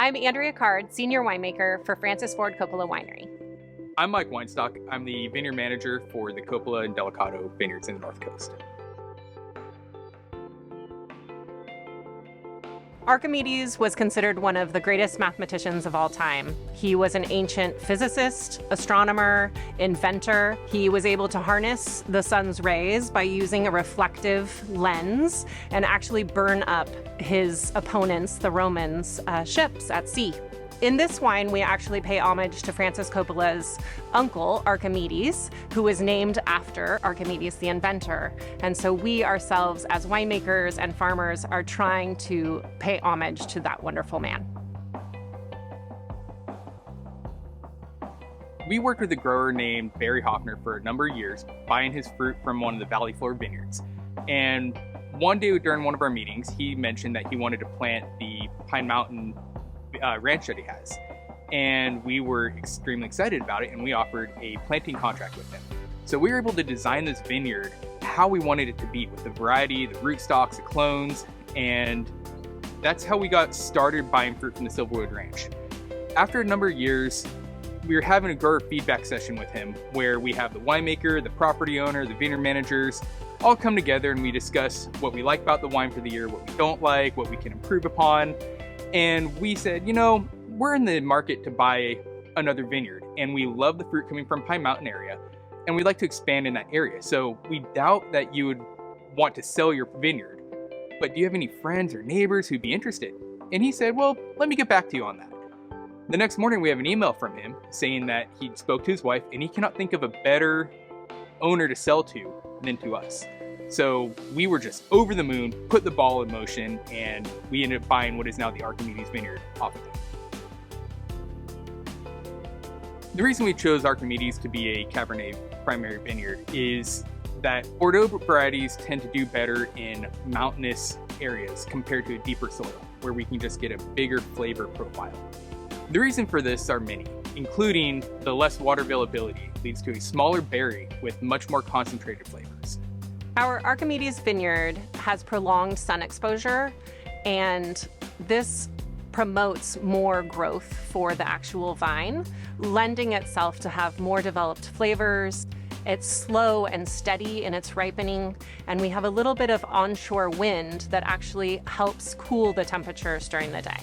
I'm Andrea Card, Senior Winemaker for Francis Ford Coppola Winery. I'm Mike Weinstock. I'm the vineyard manager for the Coppola and Delicato vineyards in the North Coast. Archimedes was considered one of the greatest mathematicians of all time. He was an ancient physicist, astronomer, inventor. He was able to harness the sun's rays by using a reflective lens and actually burn up his opponents, the Romans, ships at sea. In this wine, we actually pay homage to Francis Coppola's uncle, Archimedes, who was named after Archimedes the inventor. And so we ourselves, as winemakers and farmers, are trying to pay homage to that wonderful man. We worked with a grower named Barry Hoffner for a number of years, buying his fruit from one of the Valley Floor vineyards. And one day during one of our meetings, he mentioned that he wanted to plant the Pine Mountain ranch that he has. And we were extremely excited about it, and we offered a planting contract with him. So we were able to design this vineyard how we wanted it to be, with the variety, the rootstocks, the clones, and that's how we got started buying fruit from the Silverwood Ranch. After a number of years, we were having a grower feedback session with him where we have the winemaker, the property owner, the vineyard managers all come together, and we discuss what we like about the wine for the year, what we don't like, what we can improve upon. And we said, we're in the market to buy another vineyard, and we love the fruit coming from Pine Mountain area, and we'd like to expand in that area. So we doubt that you would want to sell your vineyard, but do you have any friends or neighbors who'd be interested? And he said, well, let me get back to you on that. The next morning, we have an email from him saying that he spoke to his wife, and he cannot think of a better owner to sell to than to us. So we were just over the moon, put the ball in motion, and we ended up buying what is now the Archimedes vineyard off of him. The reason we chose Archimedes to be a Cabernet primary vineyard is that Bordeaux varieties tend to do better in mountainous areas compared to a deeper soil, where we can just get a bigger flavor profile. The reason for this are many, including the less water availability leads to a smaller berry with much more concentrated flavors. Our Archimedes vineyard has prolonged sun exposure, and this promotes more growth for the actual vine, lending itself to have more developed flavors. It's slow and steady in its ripening, and we have a little bit of onshore wind that actually helps cool the temperatures during the day.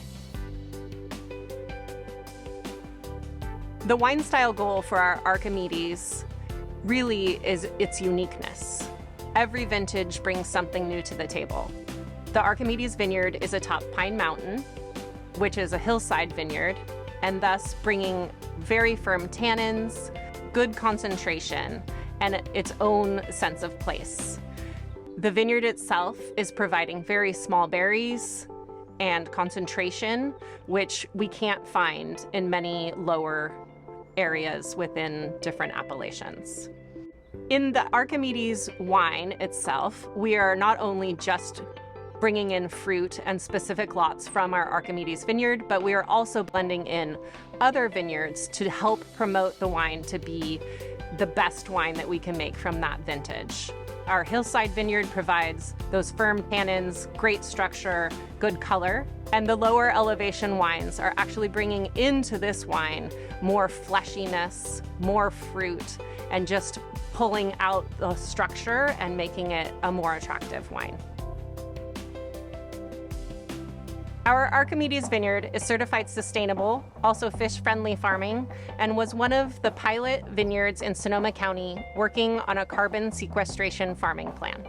The wine style goal for our Archimedes really is its uniqueness. Every vintage brings something new to the table. The Archimedes vineyard is atop Pine Mountain, which is a hillside vineyard, and thus bringing very firm tannins, good concentration, and its own sense of place. The vineyard itself is providing very small berries and concentration, which we can't find in many lower areas within different appellations. In the Archimedes wine itself, we are not only just bringing in fruit and specific lots from our Archimedes vineyard, but we are also blending in other vineyards to help promote the wine to be the best wine that we can make from that vintage. Our hillside vineyard provides those firm tannins, great structure, good color, and the lower elevation wines are actually bringing into this wine more fleshiness, more fruit, and just pulling out the structure and making it a more attractive wine. Our Archimedes vineyard is certified sustainable, also fish-friendly farming, and was one of the pilot vineyards in Sonoma County working on a carbon sequestration farming plan.